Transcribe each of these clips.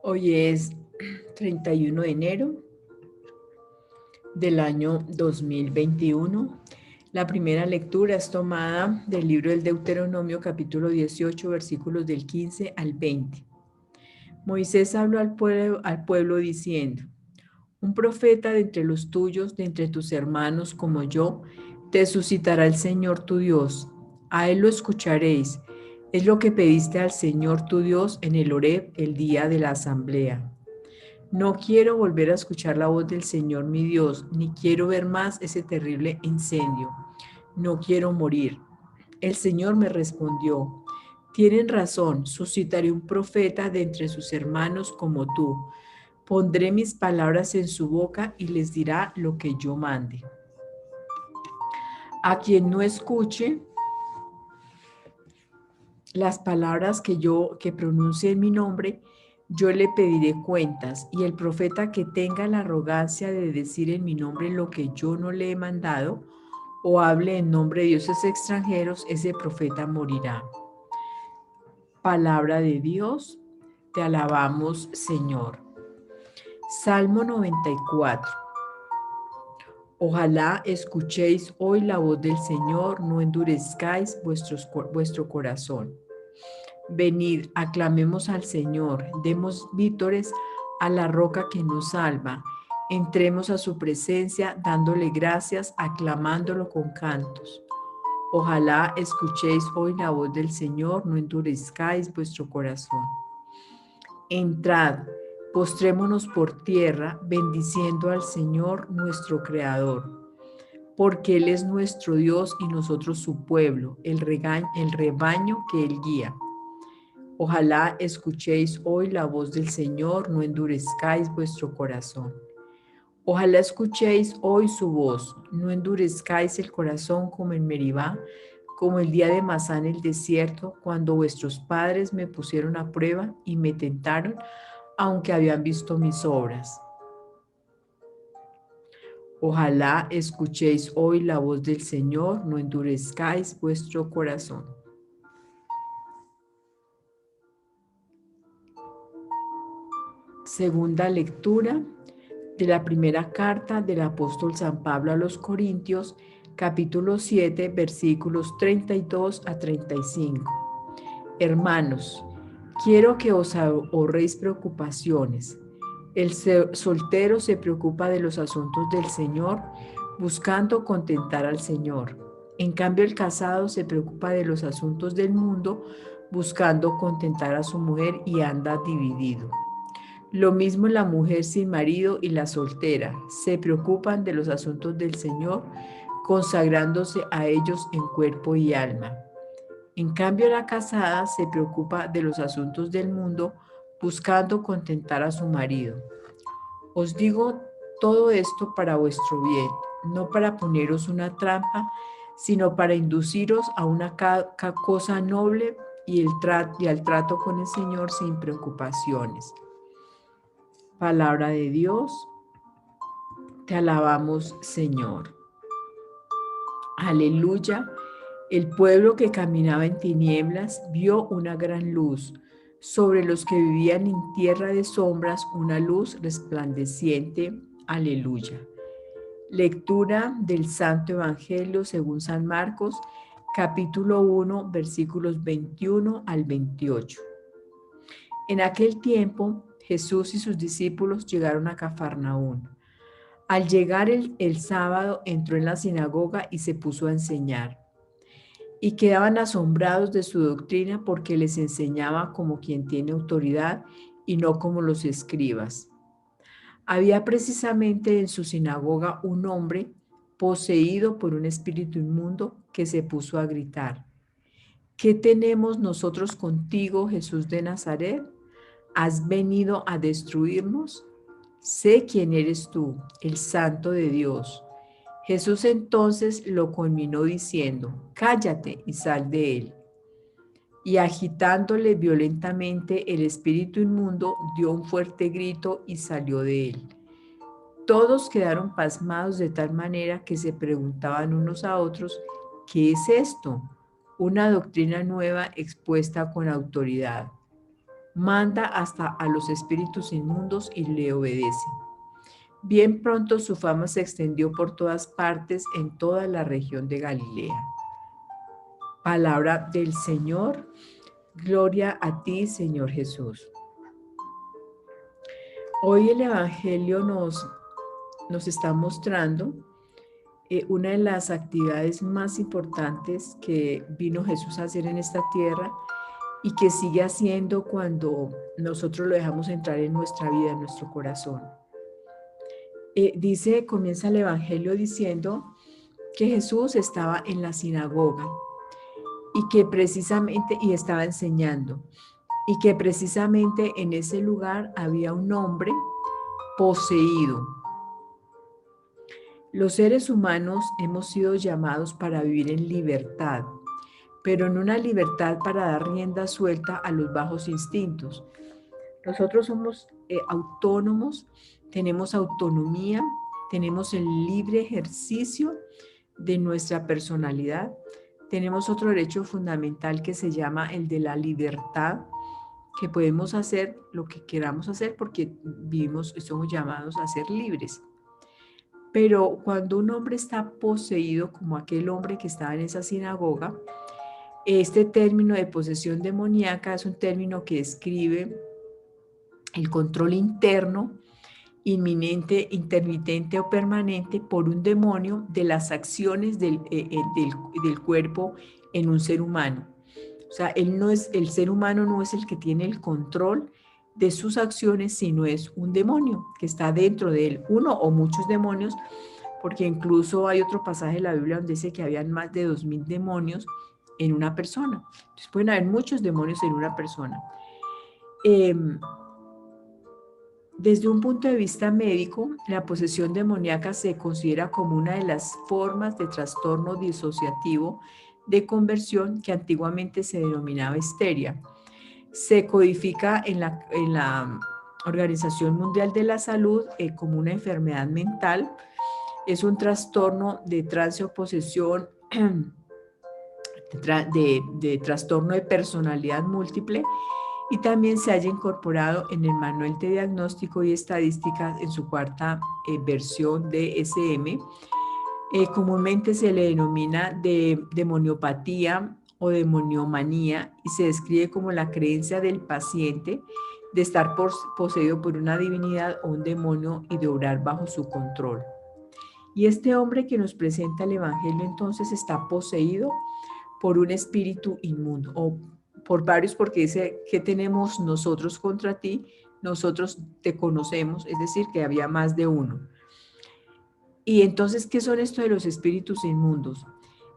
Hoy es 31 de enero del año 2021. La primera lectura es tomada del libro del Deuteronomio, capítulo 18, versículos del 15 al 20. Moisés habló al pueblo diciendo: un profeta de entre los tuyos, de entre tus hermanos como yo, te suscitará el Señor tu Dios. A él lo escucharéis. Es lo que pediste al Señor tu Dios en el Horeb el día de la asamblea. No quiero volver a escuchar la voz del Señor mi Dios, ni quiero ver más ese terrible incendio. No quiero morir. El Señor me respondió: tienen razón, suscitaré un profeta de entre sus hermanos como tú. Pondré mis palabras en su boca y les dirá lo que yo mande. A quien no escuche las palabras que pronuncie en mi nombre, yo le pediré cuentas, y el profeta que tenga la arrogancia de decir en mi nombre lo que yo no le he mandado, o hable en nombre de dioses extranjeros, ese profeta morirá. Palabra de Dios, te alabamos, Señor. Salmo 94. Ojalá escuchéis hoy la voz del Señor, no endurezcáis vuestro corazón. Venid, aclamemos al Señor, demos vítores a la roca que nos salva. Entremos a su presencia dándole gracias, aclamándolo con cantos. Ojalá escuchéis hoy la voz del Señor, no endurezcáis vuestro corazón. Entrad, postrémonos por tierra, bendiciendo al Señor nuestro Creador, porque Él es nuestro Dios y nosotros su pueblo, el rebaño que Él guía. Ojalá escuchéis hoy la voz del Señor, no endurezcáis vuestro corazón. Ojalá escuchéis hoy su voz, no endurezcáis el corazón como en Meribá, como el día de Masá en el desierto, cuando vuestros padres me pusieron a prueba y me tentaron, aunque habían visto mis obras. Ojalá escuchéis hoy la voz del Señor, no endurezcáis vuestro corazón. Segunda lectura de la primera carta del apóstol San Pablo a los Corintios, capítulo 7, versículos 32 a 35. Hermanos, quiero que os ahorréis preocupaciones. El soltero se preocupa de los asuntos del Señor, buscando contentar al Señor. En cambio, el casado se preocupa de los asuntos del mundo, buscando contentar a su mujer y anda dividido. Lo mismo la mujer sin marido y la soltera se preocupan de los asuntos del Señor, consagrándose a ellos en cuerpo y alma. En cambio, la casada se preocupa de los asuntos del mundo, buscando contentar a su marido. Os digo todo esto para vuestro bien, no para poneros una trampa, sino para induciros a una cosa noble y al trato con el Señor sin preocupaciones. Palabra de Dios, te alabamos, Señor. Aleluya. El pueblo que caminaba en tinieblas vio una gran luz. Sobre los que vivían en tierra de sombras, una luz resplandeciente. Aleluya. Lectura del Santo Evangelio según San Marcos, capítulo 1, versículos 21 al 28. En aquel tiempo, Jesús y sus discípulos llegaron a Cafarnaún. Al llegar el sábado, entró en la sinagoga y se puso a enseñar. Y quedaban asombrados de su doctrina porque les enseñaba como quien tiene autoridad y no como los escribas. Había precisamente en su sinagoga un hombre poseído por un espíritu inmundo que se puso a gritar: ¿qué tenemos nosotros contigo, Jesús de Nazaret? ¿Has venido a destruirnos? Sé quién eres tú, el Santo de Dios. Jesús entonces lo conminó diciendo: cállate y sal de él. Y agitándole violentamente, el espíritu inmundo dio un fuerte grito y salió de él. Todos quedaron pasmados de tal manera que se preguntaban unos a otros: ¿qué es esto? Una doctrina nueva expuesta con autoridad. Manda hasta a los espíritus inmundos y le obedecen. Bien pronto su fama se extendió por todas partes en toda la región de Galilea. Palabra del Señor. Gloria a ti, Señor Jesús. Hoy el Evangelio nos está mostrando una de las actividades más importantes que vino Jesús a hacer en esta tierra y que sigue haciendo cuando nosotros lo dejamos entrar en nuestra vida, en nuestro corazón. Comienza el Evangelio diciendo que Jesús estaba en la sinagoga y que precisamente, y estaba enseñando, y que precisamente en ese lugar había un hombre poseído. Los seres humanos hemos sido llamados para vivir en libertad, pero en una libertad para dar rienda suelta a los bajos instintos. Nosotros somos autónomos, tenemos autonomía, tenemos el libre ejercicio de nuestra personalidad. Tenemos otro derecho fundamental que se llama el de la libertad, que podemos hacer lo que queramos hacer porque vivimos, somos llamados a ser libres. Pero cuando un hombre está poseído, como aquel hombre que estaba en esa sinagoga, este término de posesión demoníaca es un término que describe el control interno, inminente, intermitente o permanente por un demonio de las acciones del cuerpo en un ser humano. O sea, el ser humano no es el que tiene el control de sus acciones, sino es un demonio que está dentro de él, uno o muchos demonios, porque incluso hay otro pasaje de la Biblia donde dice que habían más de 2000 demonios en una persona. Entonces pueden haber muchos demonios en una persona. Desde un punto de vista médico, la posesión demoníaca se considera como una de las formas de trastorno disociativo de conversión que antiguamente se denominaba histeria. Se codifica en la Organización Mundial de la Salud como una enfermedad mental. Es un trastorno de trance o posesión, de trastorno de personalidad múltiple, y también se haya incorporado en el Manual de Diagnóstico y Estadísticas en su cuarta versión DSM. Comúnmente se le denomina de demoniopatía o demoniomanía y se describe como la creencia del paciente de estar poseído por una divinidad o un demonio y de obrar bajo su control. Y este hombre que nos presenta el Evangelio entonces está poseído por un espíritu inmundo, o por varios, porque dice, ¿qué tenemos nosotros contra ti? Nosotros te conocemos, es decir, que había más de uno. Y entonces, ¿qué son esto de los espíritus inmundos?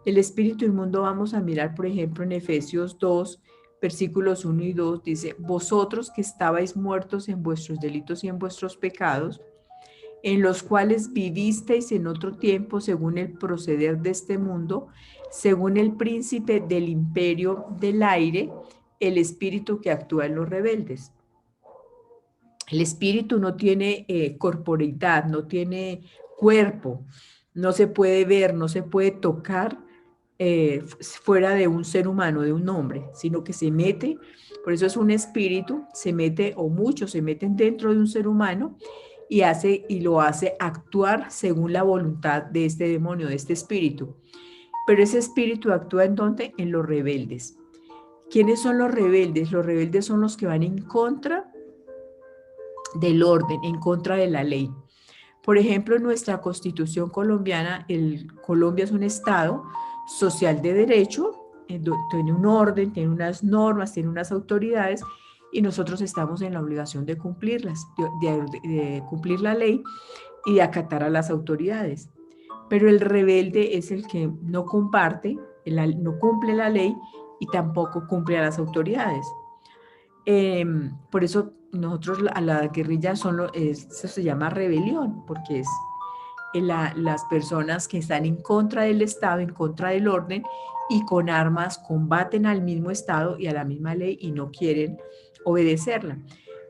El espíritu inmundo vamos a mirar, por ejemplo, en Efesios 2, versículos 1 y 2, dice, vosotros que estabais muertos en vuestros delitos y en vuestros pecados, en los cuales vivisteis en otro tiempo según el proceder de este mundo, según el príncipe del imperio del aire, el espíritu que actúa en los rebeldes. El espíritu no tiene corporeidad, no tiene cuerpo, no se puede ver, no se puede tocar fuera de un ser humano, de un hombre, sino que se mete, por eso es un espíritu, se mete, o muchos se meten dentro de un ser humano y lo hace actuar según la voluntad de este demonio, de este espíritu. Pero ese espíritu actúa ¿en dónde? En los rebeldes. ¿Quiénes son los rebeldes? Los rebeldes son los que van en contra del orden, en contra de la ley. Por ejemplo, en nuestra Constitución colombiana, Colombia es un estado social de derecho, tiene un orden, tiene unas normas, tiene unas autoridades, y nosotros estamos en la obligación de cumplirlas, de cumplir la ley y de acatar a las autoridades. Pero el rebelde es el que no comparte, no cumple la ley y tampoco cumple a las autoridades. Por eso nosotros a la guerrilla eso se llama rebelión, porque es las personas que están en contra del Estado, en contra del orden, y con armas combaten al mismo Estado y a la misma ley y no quieren obedecerla.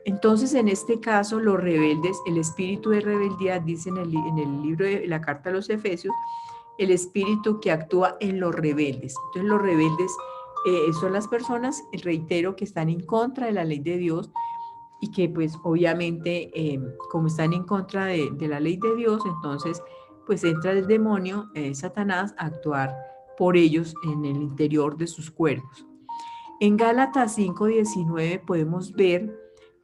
Entonces, en este caso, los rebeldes, el espíritu de rebeldía, dice en el libro de la carta a los Efesios, el espíritu que actúa en los rebeldes. Entonces, los rebeldes son las personas, reitero, que están en contra de la ley de Dios y que pues obviamente como están en contra de la ley de Dios, entonces pues entra el demonio, Satanás, a actuar por ellos en el interior de sus cuerpos. En Gálatas 5:19 podemos ver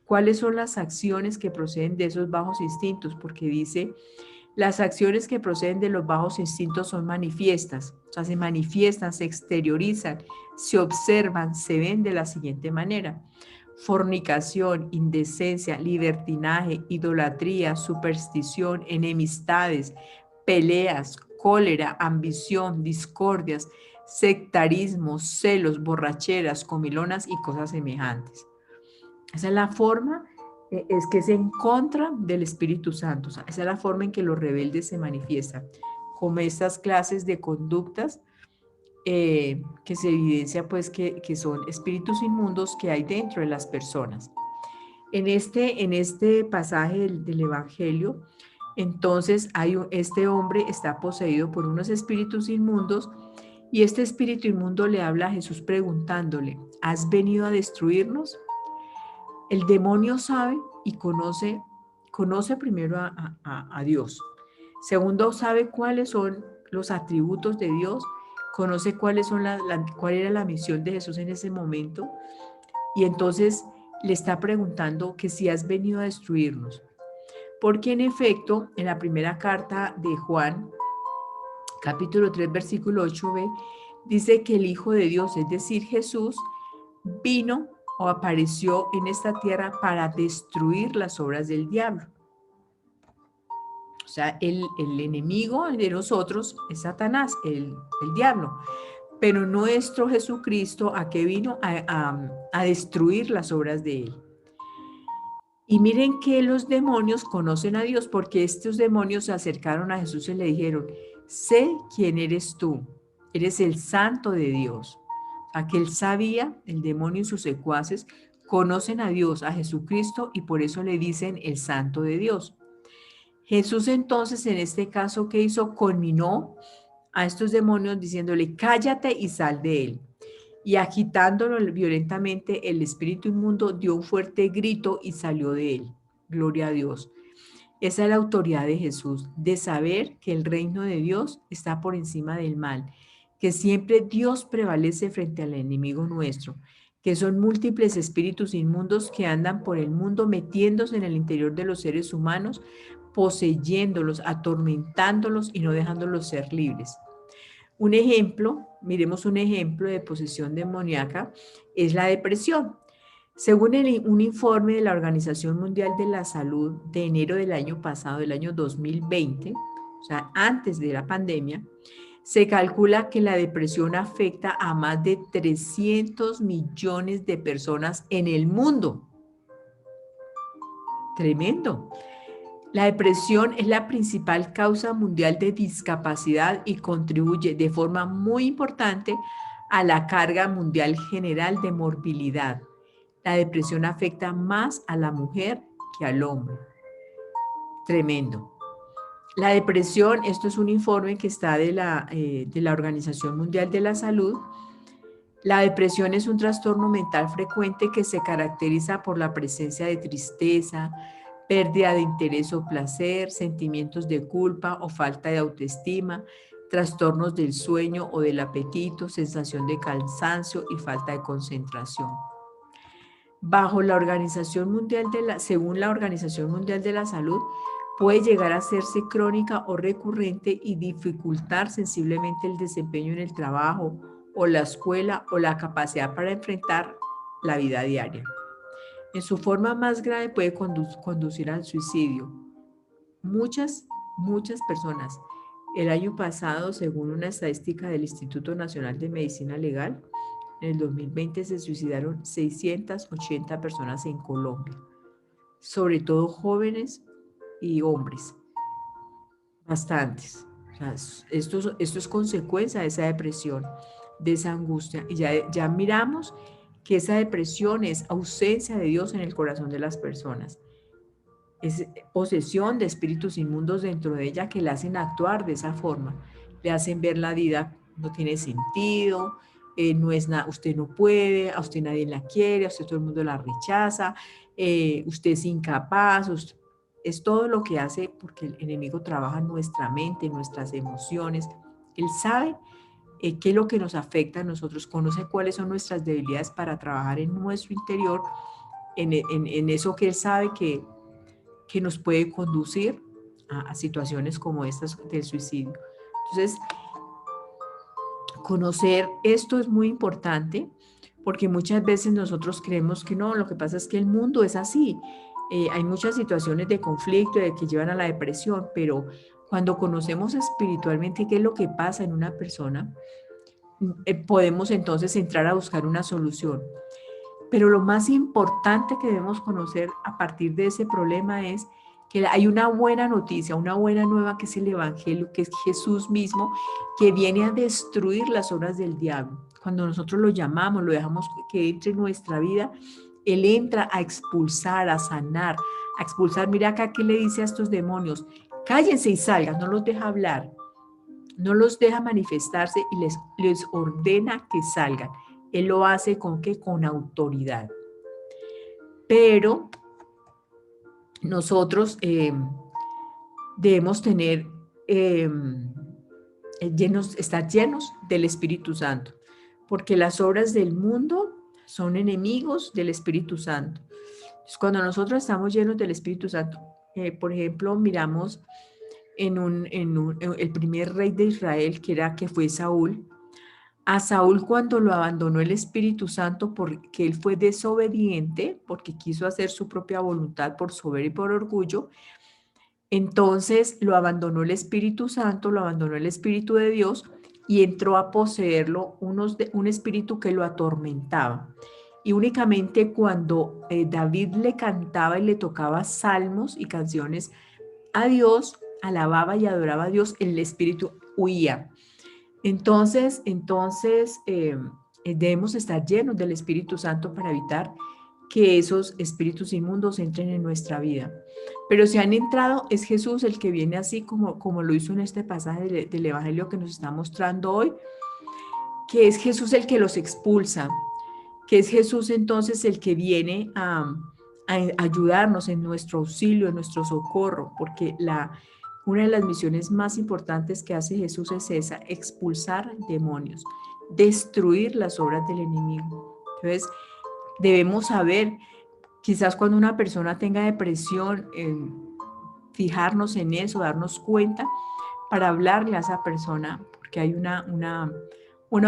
cuáles son las acciones que proceden de esos bajos instintos, porque dice, las acciones que proceden de los bajos instintos son manifiestas, o sea, se manifiestan, se exteriorizan, se observan, se ven de la siguiente manera: fornicación, indecencia, libertinaje, idolatría, superstición, enemistades, peleas, cólera, ambición, discordias, sectarismo, celos, borracheras, comilonas y cosas semejantes. Esa es la forma, es que es en contra del Espíritu Santo. O sea, esa es la forma en que los rebeldes se manifiestan, como estas clases de conductas que se evidencia pues que son espíritus inmundos que hay dentro de las personas. En este pasaje del Evangelio, entonces este hombre está poseído por unos espíritus inmundos y este espíritu inmundo le habla a Jesús preguntándole, ¿has venido a destruirnos? El demonio sabe y conoce primero a Dios. Segundo, sabe cuáles son los atributos de Dios, conoce cuál era la misión de Jesús en ese momento y entonces le está preguntando que si has venido a destruirnos. Porque en efecto, en la primera carta de Juan, capítulo 3, versículo 8b, dice que el Hijo de Dios, es decir, Jesús, vino o apareció en esta tierra para destruir las obras del diablo. O sea, el enemigo de nosotros es Satanás, el diablo. Pero nuestro Jesucristo, ¿a qué vino? A destruir las obras de él. Y miren que los demonios conocen a Dios porque estos demonios se acercaron a Jesús y le dijeron, sé quién eres tú, eres el santo de Dios. A que él sabía, el demonio y sus secuaces conocen a Dios, a Jesucristo, y por eso le dicen el santo de Dios. Jesús entonces en este caso, ¿qué hizo? Conminó a estos demonios diciéndole, cállate y sal de él. Y agitándolo violentamente, el espíritu inmundo dio un fuerte grito y salió de él. Gloria a Dios. Esa es la autoridad de Jesús, de saber que el reino de Dios está por encima del mal, que siempre Dios prevalece frente al enemigo nuestro, que son múltiples espíritus inmundos que andan por el mundo metiéndose en el interior de los seres humanos, poseyéndolos, atormentándolos y no dejándolos ser libres. Un ejemplo, miremos un ejemplo de posesión demoníaca, es la depresión. Según un informe de la Organización Mundial de la Salud de enero del año pasado, del año 2020, o sea, antes de la pandemia, se calcula que la depresión afecta a más de 300 millones de personas en el mundo. Tremendo. La depresión es la principal causa mundial de discapacidad y contribuye de forma muy importante a la carga mundial general de morbilidad. La depresión afecta más a la mujer que al hombre. Tremendo. La depresión, esto es un informe que está de la Organización Mundial de la Salud. La depresión es un trastorno mental frecuente que se caracteriza por la presencia de tristeza, pérdida de interés o placer, sentimientos de culpa o falta de autoestima, trastornos del sueño o del apetito, sensación de cansancio y falta de concentración. Según la Organización Mundial de la Salud, puede llegar a hacerse crónica o recurrente y dificultar sensiblemente el desempeño en el trabajo o la escuela o la capacidad para enfrentar la vida diaria. En su forma más grave puede conducir al suicidio. Muchas personas. El año pasado, según una estadística del Instituto Nacional de Medicina Legal, en el 2020 se suicidaron 680 personas en Colombia, sobre todo jóvenes y hombres, bastantes. O sea, esto es consecuencia de esa depresión, de esa angustia. Y ya miramos que esa depresión es ausencia de Dios en el corazón de las personas. Es posesión de espíritus inmundos dentro de ella que le hacen actuar de esa forma. Le hacen ver la vida no tiene sentido, no es nada, usted no puede, a usted nadie la quiere, a usted todo el mundo la rechaza, usted es incapaz, es todo lo que hace porque el enemigo trabaja en nuestra mente, en nuestras emociones. Él sabe qué es lo que nos afecta a nosotros, conoce cuáles son nuestras debilidades para trabajar en nuestro interior, en eso que él sabe que nos puede conducir a situaciones como estas del suicidio. Entonces, conocer esto es muy importante porque muchas veces nosotros creemos que no, lo que pasa es que el mundo es así. Hay muchas situaciones de conflicto de que llevan a la depresión, pero cuando conocemos espiritualmente qué es lo que pasa en una persona, podemos entonces entrar a buscar una solución. Pero lo más importante que debemos conocer a partir de ese problema es que hay una buena noticia, una buena nueva que es el Evangelio, que es Jesús mismo, que viene a destruir las obras del diablo. Cuando nosotros lo llamamos, lo dejamos que entre en nuestra vida, Él entra a expulsar, a sanar, a expulsar. Mira acá qué le dice a estos demonios: cállense y salgan, no los deja hablar, no los deja manifestarse y les ordena que salgan. Él lo hace ¿con qué? Con autoridad. Pero nosotros debemos tener, estar llenos del Espíritu Santo, porque las obras del mundo son enemigos del Espíritu Santo. Entonces, cuando nosotros estamos llenos del Espíritu Santo, por ejemplo, miramos en el primer rey de Israel, que fue Saúl. A Saúl, cuando lo abandonó el Espíritu Santo porque él fue desobediente, porque quiso hacer su propia voluntad por soberbia y por orgullo, entonces lo abandonó el Espíritu Santo, lo abandonó el Espíritu de Dios y entró a poseerlo un espíritu que lo atormentaba. Y únicamente cuando David le cantaba y le tocaba salmos y canciones a Dios, alababa y adoraba a Dios, el espíritu huía. Entonces debemos estar llenos del Espíritu Santo para evitar que esos espíritus inmundos entren en nuestra vida. Pero si han entrado, es Jesús el que viene así como lo hizo en este pasaje del Evangelio que nos está mostrando hoy, que es Jesús el que los expulsa, que es Jesús entonces el que viene a ayudarnos en nuestro auxilio, en nuestro socorro, porque una de las misiones más importantes que hace Jesús es esa: expulsar demonios, destruir las obras del enemigo. Entonces, debemos saber, quizás cuando una persona tenga depresión, fijarnos en eso, darnos cuenta para hablarle a esa persona, porque hay una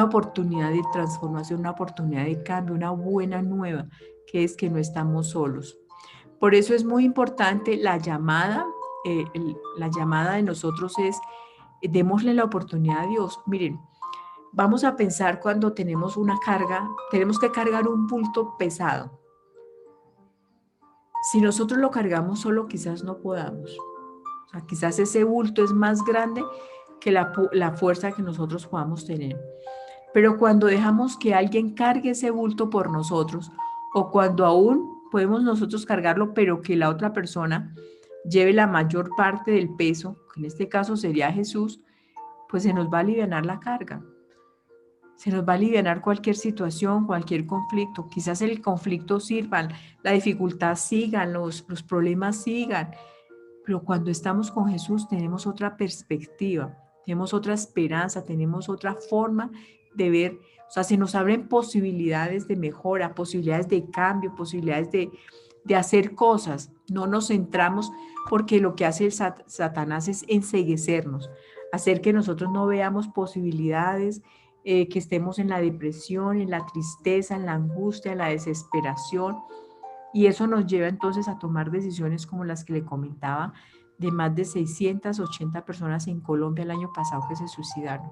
oportunidad de transformación, una oportunidad de cambio, una buena nueva, que es que no estamos solos. Por eso es muy importante la llamada de nosotros es, démosle la oportunidad a Dios. Miren, vamos a pensar cuando tenemos una carga, tenemos que cargar un bulto pesado. Si nosotros lo cargamos solo, quizás no podamos. O sea, quizás ese bulto es más grande que la fuerza que nosotros podamos tener. Pero cuando dejamos que alguien cargue ese bulto por nosotros, o cuando aún podemos nosotros cargarlo, pero que la otra persona lleve la mayor parte del peso, que en este caso sería Jesús, pues se nos va a alivianar la carga. Se nos va a alivianar cualquier situación, cualquier conflicto. Quizás el conflicto sirva, la dificultad sigan, los problemas sigan, pero cuando estamos con Jesús tenemos otra perspectiva, tenemos otra esperanza, tenemos otra forma de ver. O sea, se nos abren posibilidades de mejora, posibilidades de cambio, posibilidades de hacer cosas. No nos centramos, porque lo que hace el Satanás es enceguecernos, hacer que nosotros no veamos posibilidades, que estemos en la depresión, en la tristeza, en la angustia, en la desesperación. Y eso nos lleva entonces a tomar decisiones como las que le comentaba, de más de 680 personas en Colombia el año pasado que se suicidaron.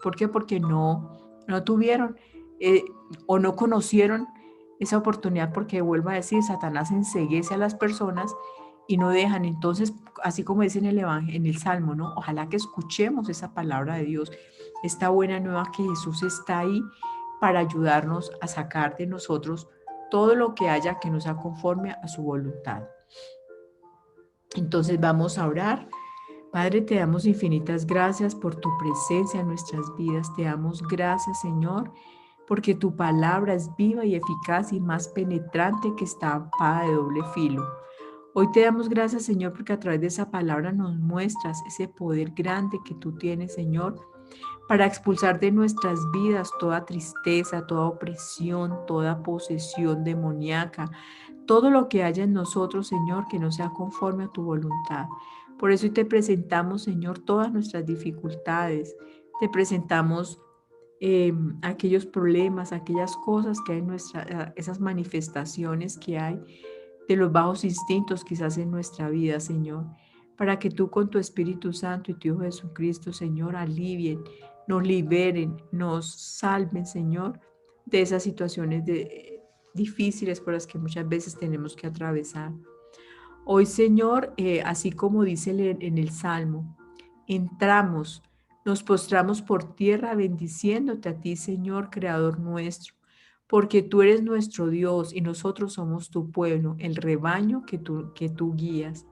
¿Por qué? Porque no tuvieron o no conocieron esa oportunidad, porque vuelvo a decir, Satanás enceguece a las personas y no dejan. Entonces, así como dice en el Evangelio, en el Salmo, ¿no? Ojalá que escuchemos esa palabra de Dios, esta buena nueva, que Jesús está ahí para ayudarnos a sacar de nosotros todo lo que haya que no sea conforme a su voluntad. Entonces vamos a orar Padre, te damos infinitas gracias por tu presencia en nuestras vidas. Te damos gracias, Señor, porque tu palabra es viva y eficaz y más penetrante que espada de doble filo. Hoy te damos gracias, Señor, porque a través de esa palabra nos muestras ese poder grande que tú tienes, Señor, para expulsar de nuestras vidas toda tristeza, toda opresión, toda posesión demoníaca, todo lo que haya en nosotros, Señor, que no sea conforme a tu voluntad. Por eso hoy te presentamos, Señor, todas nuestras dificultades. Te presentamos aquellos problemas, aquellas cosas que hay en esas manifestaciones que hay de los bajos instintos quizás en nuestra vida, Señor, para que tú con tu Espíritu Santo y tu Hijo Jesucristo, Señor, alivien, nos liberen, nos salven, Señor, de esas situaciones difíciles por las que muchas veces tenemos que atravesar. Hoy, Señor, así como dice en el Salmo, entramos, nos postramos por tierra bendiciéndote a ti, Señor, Creador nuestro, porque tú eres nuestro Dios y nosotros somos tu pueblo, el rebaño que tú guías.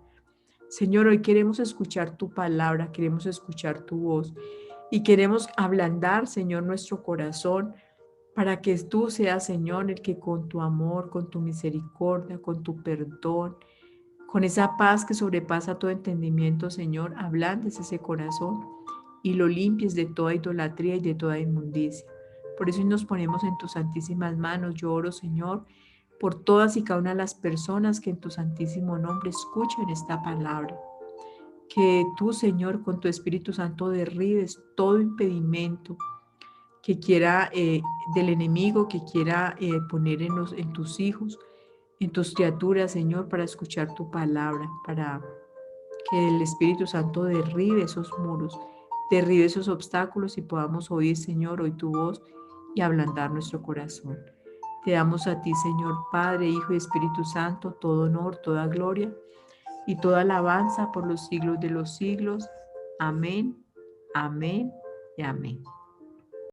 Señor, hoy queremos escuchar tu palabra, queremos escuchar tu voz y queremos ablandar, Señor, nuestro corazón para que tú seas, Señor, el que con tu amor, con tu misericordia, con tu perdón, con esa paz que sobrepasa todo entendimiento, Señor, ablandes ese corazón y lo limpies de toda idolatría y de toda inmundicia. Por eso hoy nos ponemos en tus santísimas manos. Yo oro, Señor, por todas y cada una de las personas que en tu santísimo nombre escuchen esta palabra. Que tú, Señor, con tu Espíritu Santo derribes todo impedimento que quiera del enemigo, que quiera poner en tus hijos, en tus criaturas, Señor, para escuchar tu palabra, para que el Espíritu Santo derribe esos muros, derribe esos obstáculos y podamos oír, Señor, hoy tu voz y ablandar nuestro corazón. Te damos a ti, Señor, Padre, Hijo y Espíritu Santo, todo honor, toda gloria y toda alabanza por los siglos de los siglos. Amén, amén y amén.